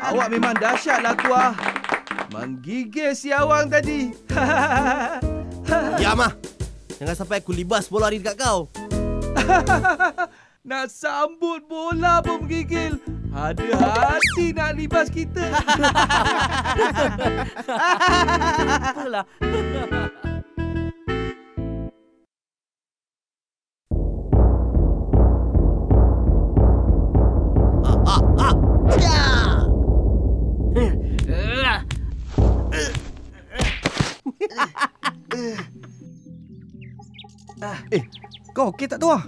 Awak memang dahsyatlah tuah. Menggigil si awang tadi. Diam ah. Jangan sampai aku libas bola ni dekat kau. Nak sambut bola pun menggigil. Ada hati nak libas kita. Apalah. Kau okey tak tuah?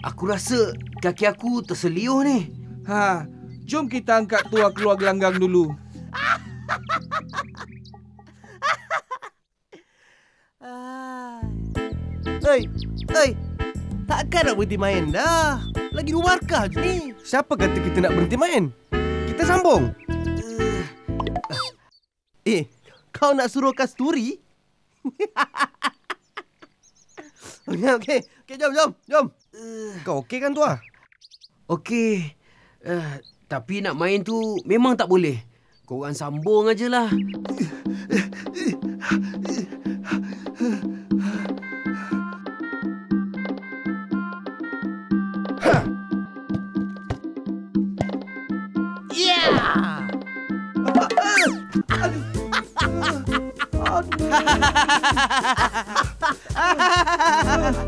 Aku rasa kaki aku terseliuh ni. Jom kita angkat tuah keluar gelanggang dulu. Hei, takkan nak berhenti main dah. Lagi 2 markah je ni. Siapa kata kita nak berhenti main? Kita sambung. Kau nak suruh Kasturi? Okey, jom. Kau okey kan tuah? Okey. Tapi nak main tu memang tak boleh. Korang sambung ajalah.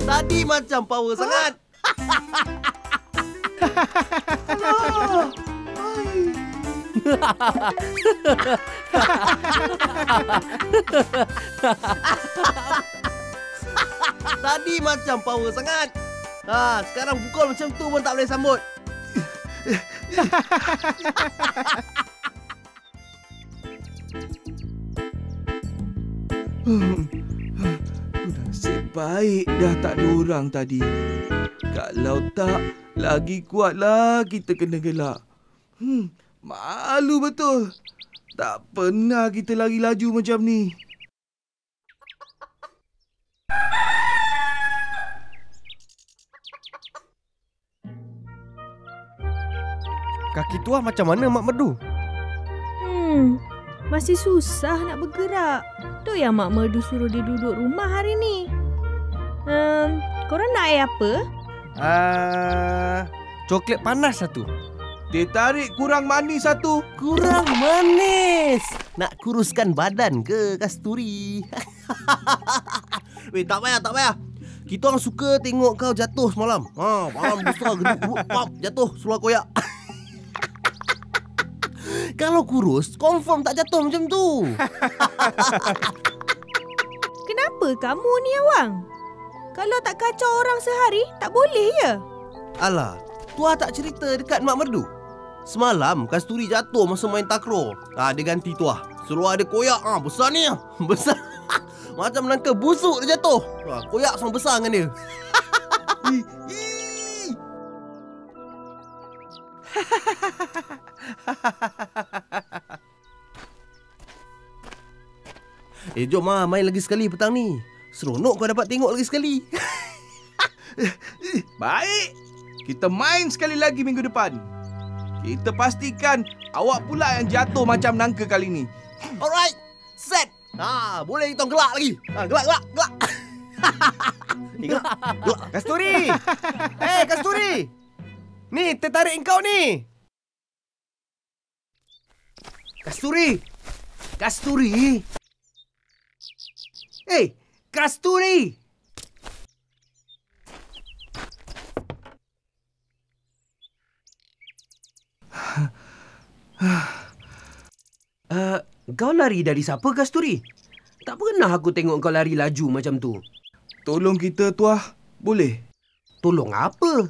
Tadi macam power sangat. Tadi macam power sangat. Sekarang pukul macam tu pun tak boleh sambut. Nasib baik dah tak ada orang tadi. Kalau tak, lagi kuatlah kita kena gelak. Malu betul. Tak pernah kita lari laju macam ni. Kaki tuah macam mana Mak Merdu? Masih susah nak bergerak. Tu yang Mak Merdu suruh dia duduk rumah hari ni. Korang nak air apa? Coklat panas satu. Teh tarik kurang manis satu. Kurang manis. Nak kuruskan badan ke, Kasturi? Weh, tak payah. Kita orang suka tengok kau jatuh semalam. Malam besar geduk, jatuh seluar koyak. Kalau kurus, confirm tak jatuh macam tu. Kenapa kamu ni, Awang? Kalau tak kacau orang sehari, tak boleh ya? Alah, tuah tak cerita dekat Mak Merdu? Semalam, Kasturi jatuh masa main takraw. Dia ganti tuah. Seluar ada koyak. Besar ni. Besar. Macam nangka busuk dia jatuh. Koyak sama besar dengan dia. Jom main lagi sekali petang ni. Seronok kau dapat tengok lagi sekali. Baik. Kita main sekali lagi minggu depan. Kita pastikan awak pula yang jatuh macam nangka kali ni. Alright. Set. Boleh kita gelak lagi. Gelak. Gelak. Kasturi! Kasturi! Ni, teh tarik engkau ni. Kasturi! Kasturi! Kau lari dari siapa, Kasturi? Tak pernah aku tengok kau lari laju macam tu. Tolong kita, tuah. Boleh? Tolong apa?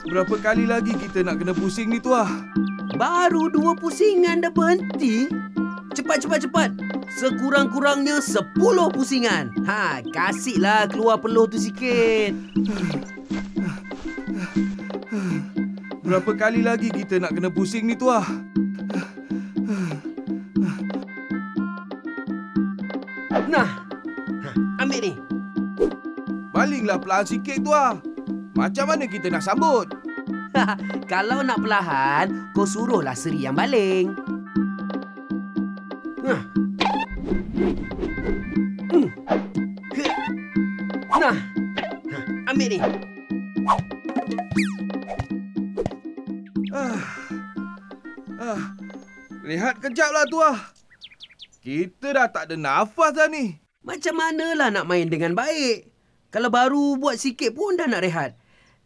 Berapa kali lagi kita nak kena pusing ni, tuah? Baru 2 pusingan dah berhenti? Cepat. Sekurang-kurangnya 10 pusingan. Kasihlah keluar peluh tu sikit. Berapa kali lagi kita nak kena pusing ni, Tuah? Nah, ambil ni. Balinglah perlahan sikit, Tuah. Macam mana kita nak sambut? Kalau nak perlahan, kau suruhlah Seri yang baling. Nah. Nah. Ambil ni. Rehat kejaplah, Tuah. Kita dah tak ada nafas dah ni. Macam manalah nak main dengan baik? Kalau baru buat sikit pun dah nak rehat.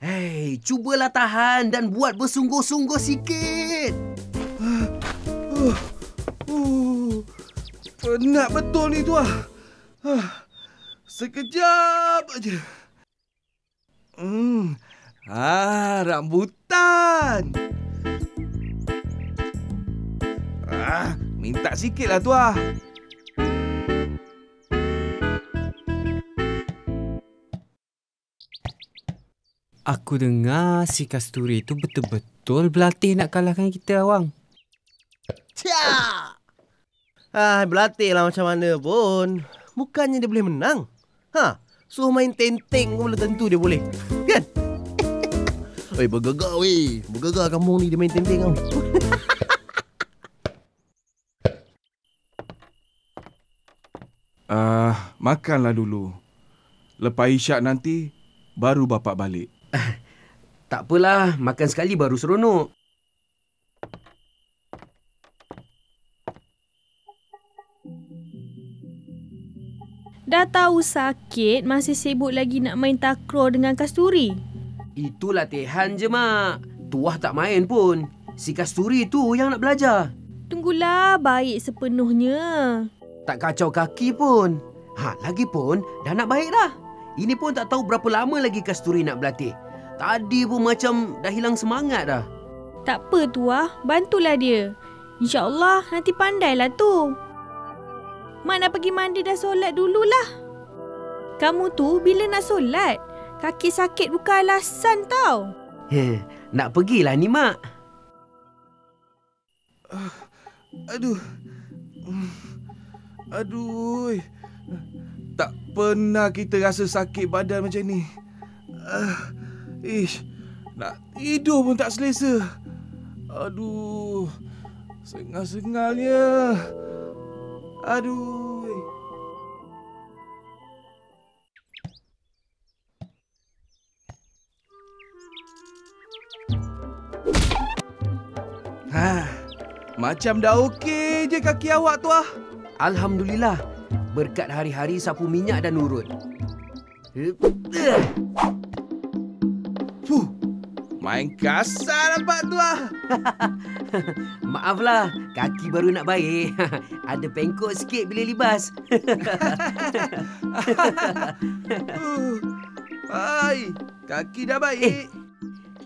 Hei, cubalah tahan dan buat bersungguh-sungguh sikit. Penat betul ni, Tuah. Sekejap aja. Rambutan. Minta sikitlah, Tuah. Aku dengar si Kasturi tu betul-betul berlatih nak kalahkan kita, Awang. Berlatih lah macam mana pun. Bukannya dia boleh menang. Suruh main tenteng pun belum tentu dia boleh. Kan? Bergegar weh. Bergegar kampung ni dia main tenteng kau. Makanlah dulu. Lepas isyak nanti, baru bapak balik. Tak apalah, makan sekali baru seronok. Dah tahu sakit, masih sibuk lagi nak main takraw dengan Kasturi. Itu latihan je, Mak. Tuah tak main pun. Si Kasturi tu yang nak belajar. Tunggulah baik sepenuhnya. Tak kacau kaki pun. Lagipun dah nak baik dah. Ini pun tak tahu berapa lama lagi Kasturi nak berlatih. Tadi pun macam dah hilang semangat dah. Tak apa, Tuah. Bantulah dia. InsyaAllah nanti pandailah tu. Mak nak pergi mandi dan solat dululah. Kamu tu bila nak solat? Kaki sakit bukan alasan tau. Nak pergilah ni, Mak. Aduh. Tak pernah kita rasa sakit badan macam ni. Nak tidur pun tak selesa. Aduh. Sengal-sengalnya. Aduh. Macam dah okey je kaki awak, Tuah. Alhamdulillah. Berkat hari-hari sapu minyak dan urut. Main kasar nampak, Tuah. Maaflah, kaki baru nak baik. Ada pengkot sikit bila libas. Hai, kaki dah baik.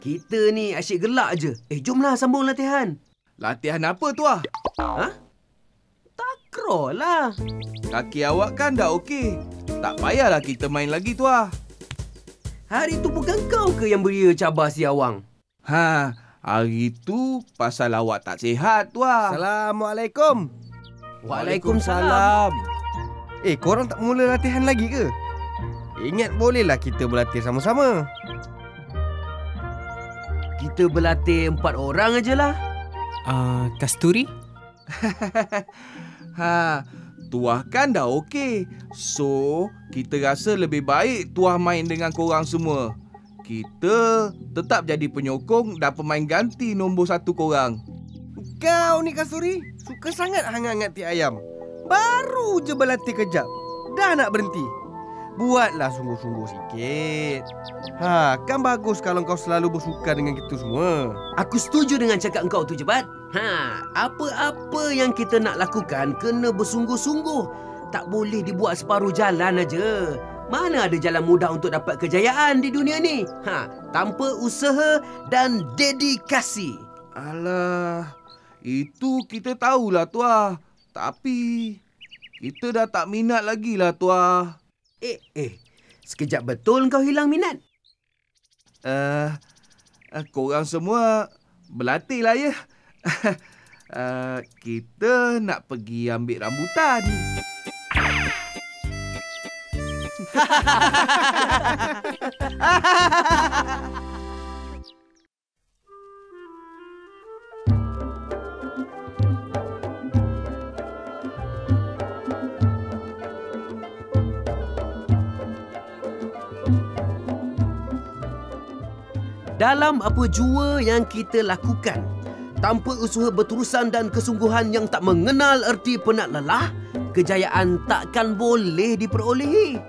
Kita ni asyik gelak je. Jomlah sambung latihan. Latihan apa, Tuah? Takraw lah. Kaki awak kan dah okey. Tak payahlah kita main lagi, Tuah. Hari tu bukan kau ke yang beria cabar si Awang? Hari tu pasal awak tak sihat, Tuah. Assalamualaikum. Waalaikumsalam. Korang tak mula latihan lagi ke? Ingat bolehlah kita berlatih sama-sama. Kita berlatih 4 orang ajalah. Kasturi? Tuah kan dah okey. So, kita rasa lebih baik Tuah main dengan korang semua. Kita tetap jadi penyokong dan pemain ganti nombor 1 korang. Kau ni Kasturi, suka sangat hangat-hangat ti ayam. Baru je berlatih kejap, dah nak berhenti. Buatlah sungguh-sungguh sikit. Kan bagus kalau kau selalu bersuka dengan kita semua. Aku setuju dengan cakap kau tu, Jebat. Apa-apa yang kita nak lakukan kena bersungguh-sungguh. Tak boleh dibuat separuh jalan aja. Mana ada jalan mudah untuk dapat kejayaan di dunia ni? Tanpa usaha dan dedikasi. Alah, itu kita tahulah, Tuah. Tapi kita dah tak minat lagi lah, Tuah. Sekejap betul kau hilang minat? korang semua berlatihlah ya. Kita nak pergi ambil rambutan. Dalam apa jua yang kita lakukan, tanpa usaha berterusan dan kesungguhan yang tak mengenal erti penat lelah, kejayaan takkan boleh diperolehi.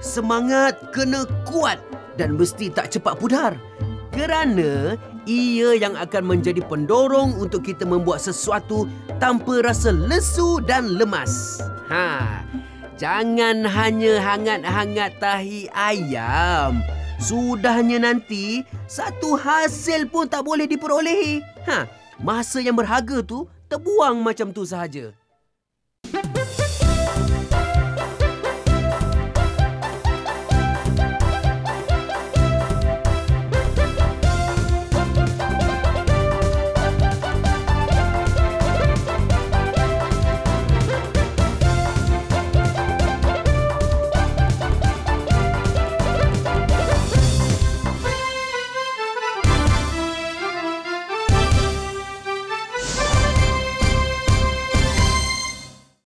Semangat kena kuat dan mesti tak cepat pudar. Kerana ia yang akan menjadi pendorong untuk kita membuat sesuatu tanpa rasa lesu dan lemas. Jangan hanya hangat-hangat tahi ayam. Sudahnya nanti, satu hasil pun tak boleh diperolehi. Masa yang berharga tu terbuang macam tu sahaja.